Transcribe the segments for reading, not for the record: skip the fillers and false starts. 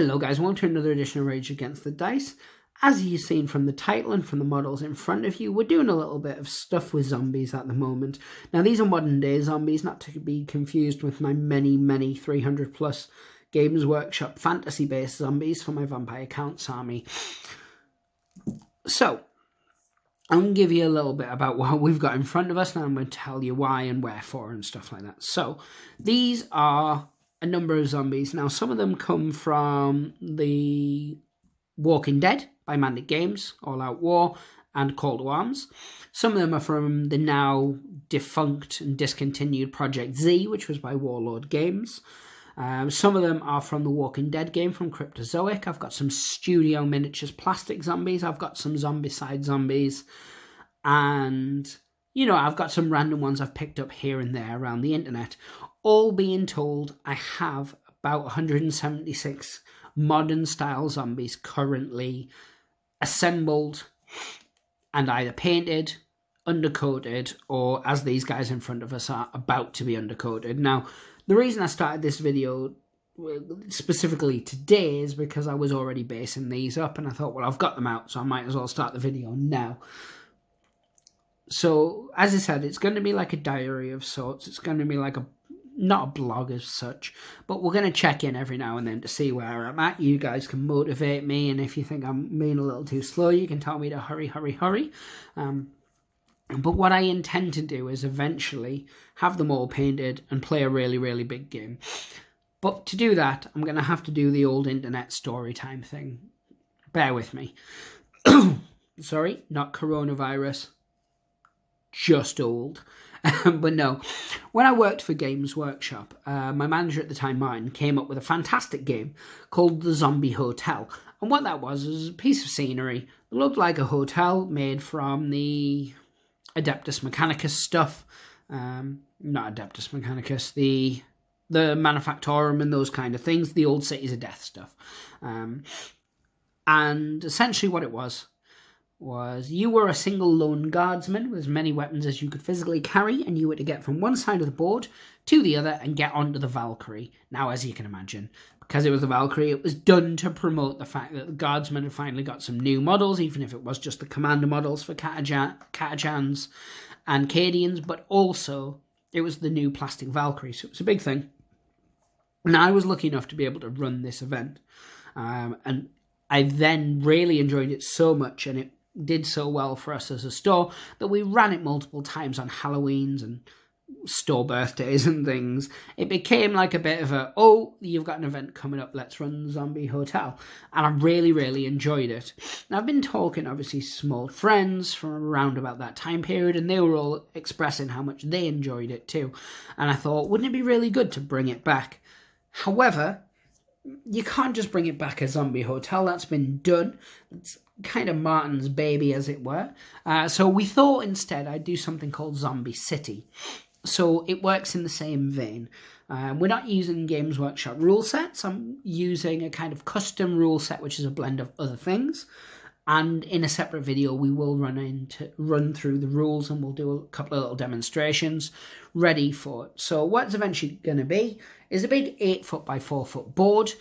Hello guys, welcome to another edition of Rage Against the Dice. As you've seen from the title and from the models in front of you, we're doing a little bit of stuff with zombies at the moment. Now these are modern day zombies, not to be confused with my many 300 plus Games Workshop fantasy based zombies for my Vampire Counts army. So, I'm going to give you a little bit about what we've got in front of us, and I'm going to tell you why and wherefore and stuff like that. So, these are a number of zombies. Now, some of them come from the Walking Dead by Mandic Games, All Out War, and Call to Arms. Some of them are from the now defunct and discontinued Project Z, which was by Warlord Games. Some of them are from the Walking Dead game from Cryptozoic. I've got some Studio Miniatures plastic zombies. I've got some Zombicide zombies. And, you know, I've got some random ones I've picked up here and there around the internet. All being told, I have about 176 modern style zombies currently assembled and either painted, undercoated, or as these guys in front of us are about to be undercoated. Now, the reason I started this video specifically today is because I was already basing these up and I thought, well, I've got them out, so I might as well start the video now. So, as I said, it's going to be like a diary of sorts. It's going to be like not a blog as such, but we're going to check in every now and then to see where I'm at. You guys can motivate me, and if you think I'm being a little too slow, you can tell me to hurry. But what I intend to do is eventually have them all painted and play a really big game. But to do that, I'm going to have to do the old internet story time thing. Bear with me. Sorry, not coronavirus. Just old. But no, when I worked for Games Workshop, my manager at the time, Martin, came up with a fantastic game called The Zombie Hotel. And what that was a piece of scenery that looked like a hotel made from the Adeptus Mechanicus stuff. Not Adeptus Mechanicus, the Manufactorum and those kind of things, the old Cities of Death stuff. And essentially what it was you were a single lone guardsman with as many weapons as you could physically carry, and you were to get from one side of the board to the other and get onto the Valkyrie. Now, as you can imagine, because it was the Valkyrie, it was done to promote the fact that the guardsmen had finally got some new models, even if it was just the commander models for Katajans and Cadians, but also it was the new plastic Valkyrie, so it was a big thing. And I was lucky enough to be able to run this event, and I then really enjoyed it so much, and it did so well for us as a store that we ran it multiple times on Halloweens and store birthdays and things. It became like a bit of a, oh, you've got an event coming up, let's run the Zombie Hotel. And I really enjoyed it. Now, I've been talking, obviously, to some old friends from around about that time period, and they were all expressing how much they enjoyed it too. And I thought, wouldn't it be really good to bring it back? However, you can't just bring it back as Zombie Hotel. That's been done. It's kind of Martin's baby, as it were. So we thought instead I'd do something called Zombie City. So it works in the same vein. We're not using Games Workshop rule sets. I'm using a kind of custom rule set, which is a blend of other things. And in a separate video, we will run through the rules, and we'll do a couple of little demonstrations ready for it. So what's eventually going to be is a big 8-foot by 4-foot board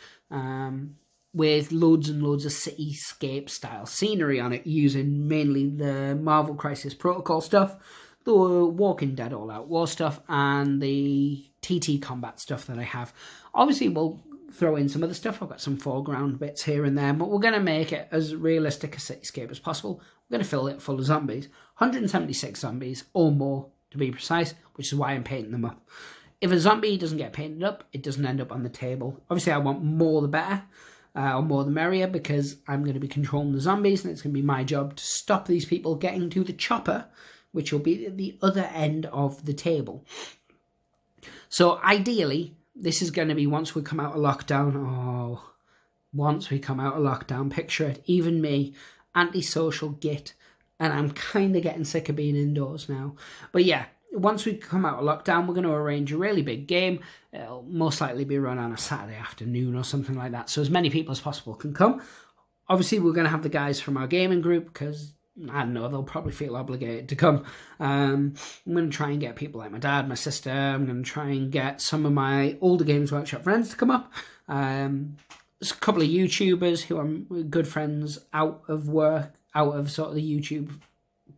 with loads and loads of cityscape style scenery on it, using mainly the Marvel Crisis Protocol stuff, the Walking Dead All Out War stuff, and the TT Combat stuff that I have. Obviously, we'll throw in some other stuff. I've got some foreground bits here and there, but we're going to make it as realistic a cityscape as possible. We're going to fill it full of zombies. 176 zombies, or more to be precise, which is why I'm painting them up. If a zombie doesn't get painted up, it doesn't end up on the table. Obviously, I want more the better, or more the merrier, because I'm going to be controlling the zombies, and it's going to be my job to stop these people getting to the chopper, which will be at the other end of the table. So ideally, this is going to be once we come out of lockdown. Once we come out of lockdown, picture it. Even me, antisocial git, and I'm kind of getting sick of being indoors now. But yeah, once we come out of lockdown, we're going to arrange a really big game. It'll most likely be run on a Saturday afternoon or something like that, so as many people as possible can come. Obviously, we're going to have the guys from our gaming group, because I don't know, they'll probably feel obligated to come. I'm going to try and get people like my dad, my sister. I'm going to try and get some of my older Games Workshop friends to come up. there's a couple of YouTubers who I'm good friends out of work, out of sort of the YouTube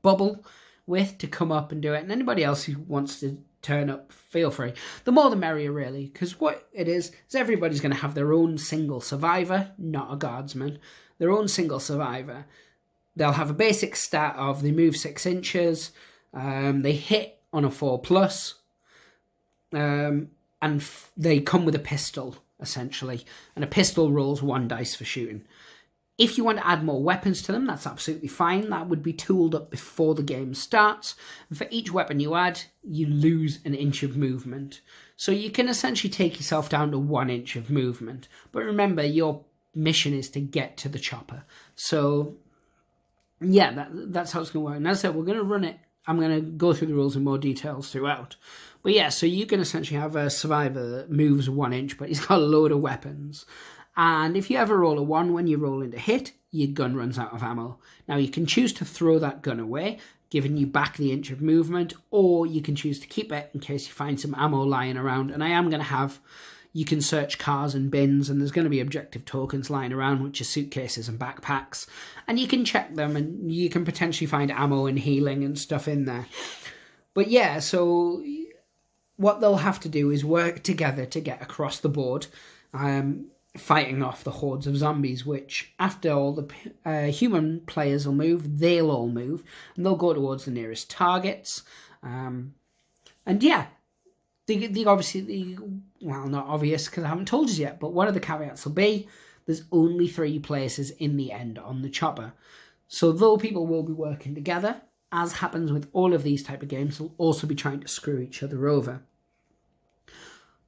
bubble with, to come up and do it. And anybody else who wants to turn up, feel free. The more the merrier, really, because what it is everybody's going to have their own single survivor, not a guardsman, their own single survivor. They'll have a basic stat of they move 6 inches, they hit on a 4+, and they come with a pistol, essentially, and a pistol rolls 1 dice for shooting. If you want to add more weapons to them, that's absolutely fine. That would be tooled up before the game starts. And for each weapon you add, you lose an inch of movement. So you can essentially take yourself down to 1 inch of movement. But remember, your mission is to get to the chopper. So, yeah, that's how it's going to work. And as I said, we're going to run it. I'm going to go through the rules in more details throughout. But yeah, so you can essentially have a survivor that moves 1 inch, but he's got a load of weapons. And if you ever roll a 1 when you roll into hit, your gun runs out of ammo. Now, you can choose to throw that gun away, giving you back the inch of movement, or you can choose to keep it in case you find some ammo lying around. And I am going to have, you can search cars and bins, and there's going to be objective tokens lying around, which are suitcases and backpacks. And you can check them, and you can potentially find ammo and healing and stuff in there. But yeah, so what they'll have to do is work together to get across the board, fighting off the hordes of zombies, which after all the human players will move, they'll all move, and they'll go towards the nearest targets. And yeah, the obviously, well, not obvious because I haven't told you yet, but one of the caveats will be there's only 3 places in the end on the chopper. So though people will be working together, as happens with all of these type of games, they'll also be trying to screw each other over.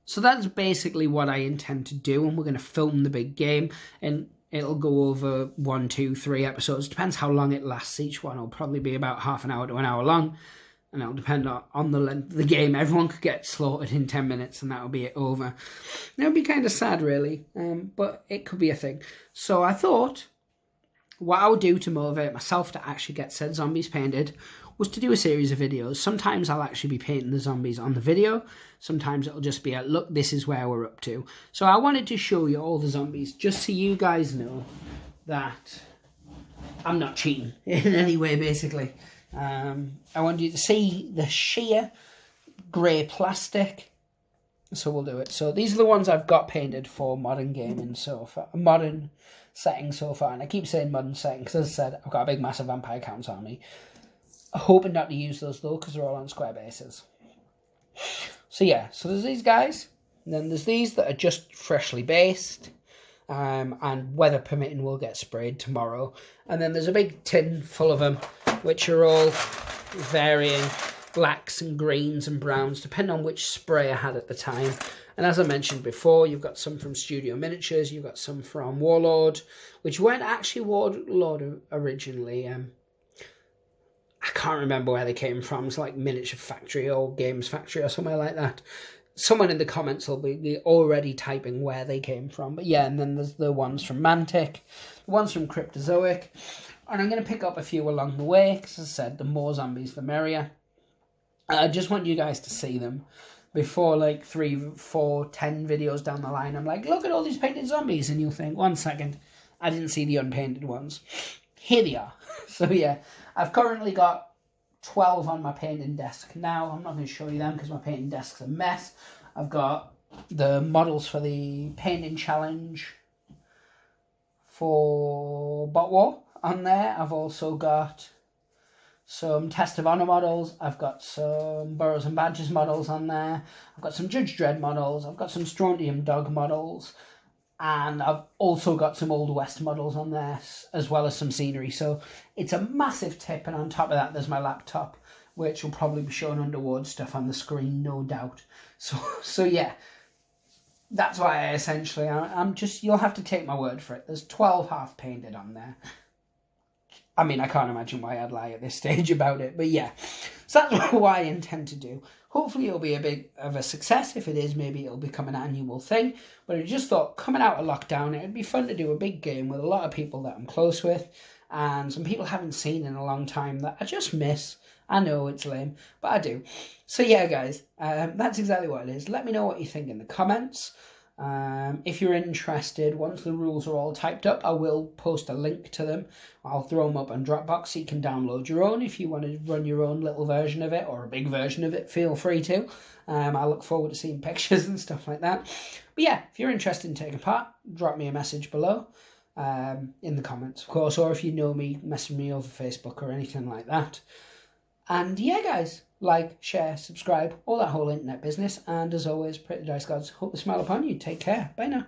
So that's basically what I intend to do, and we're going to film the big game, and it'll go over 1, 2, 3 episodes. Depends how long it lasts. Each one will probably be about half an hour to an hour long, and it'll depend on the length of the game. Everyone could get slaughtered in 10 minutes, and that'll be it over. That would be kind of sad, really, but it could be a thing. So I thought what I would do to motivate myself to actually get said zombies painted was to do a series of videos. Sometimes I'll actually be painting the zombies on the video. Sometimes it'll just be a, look, this is where we're up to. So I wanted to show you all the zombies, just so you guys know that I'm not cheating in any way, basically. I want you to see the sheer grey plastic. So we'll do it. So these are the ones I've got painted for modern gaming so far. Modern setting so far. And I keep saying modern setting because, as I said, I've got a big, massive vampire count on me. Hoping not to use those though, because they're all on square bases. So yeah, so there's these guys, and then there's these that are just freshly based, and weather permitting will get sprayed tomorrow. And then there's a big tin full of them, which are all varying blacks and greens and browns, depending on which spray I had at the time. And as I mentioned before, you've got some from Studio Miniatures, you've got some from Warlord, which weren't actually Warlord originally. I can't remember where they came from. It's like Miniature Factory or Games Factory or somewhere like that. Someone in the comments will be already typing where they came from. But yeah, and then there's the ones from Mantic, the ones from Cryptozoic. And I'm going to pick up a few along the way, because as I said, the more zombies, the merrier. I just want you guys to see them before like 3, 4, 10 videos down the line. I'm like, look at all these painted zombies. And you'll think, 1 second, I didn't see the unpainted ones. Here they are. So yeah, I've currently got 12 on my painting desk now. I'm not going to show you them because my painting desk's a mess. I've got the models for the painting challenge for Bot War on there. I've also got some Test of Honor models. I've got some Burrows and Badgers models on there. I've got some Judge Dredd models. I've got some Strontium Dog models. And I've also got some Old West models on there, as well as some scenery. So it's a massive tip. And on top of that, there's my laptop, which will probably be showing underwater stuff on the screen, no doubt. So yeah, that's why I'm just, you'll have to take my word for it. There's 12 half painted on there. I mean, I can't imagine why I'd lie at this stage about it. But yeah, so that's what I intend to do. Hopefully it'll be a big of a success. If it is, maybe it'll become an annual thing. But I just thought, coming out of lockdown, it'd be fun to do a big game with a lot of people that I'm close with, and some people I haven't seen in a long time that I just miss. I know it's lame, but I do. So yeah, guys, that's exactly what it is. Let me know what you think in the comments. If you're interested, once the rules are all typed up, I will post a link to them. I'll throw them up on Dropbox so you can download your own. If you want to run your own little version of it or a big version of it, feel free to. I look forward to seeing pictures and stuff like that. But yeah, if you're interested in taking part, drop me a message below in the comments, of course, or if you know me, message me over Facebook or anything like that. And yeah, guys, like, share, subscribe, all that whole internet business. And as always, pretty dice gods, hope to smile upon you. Take care. Bye now.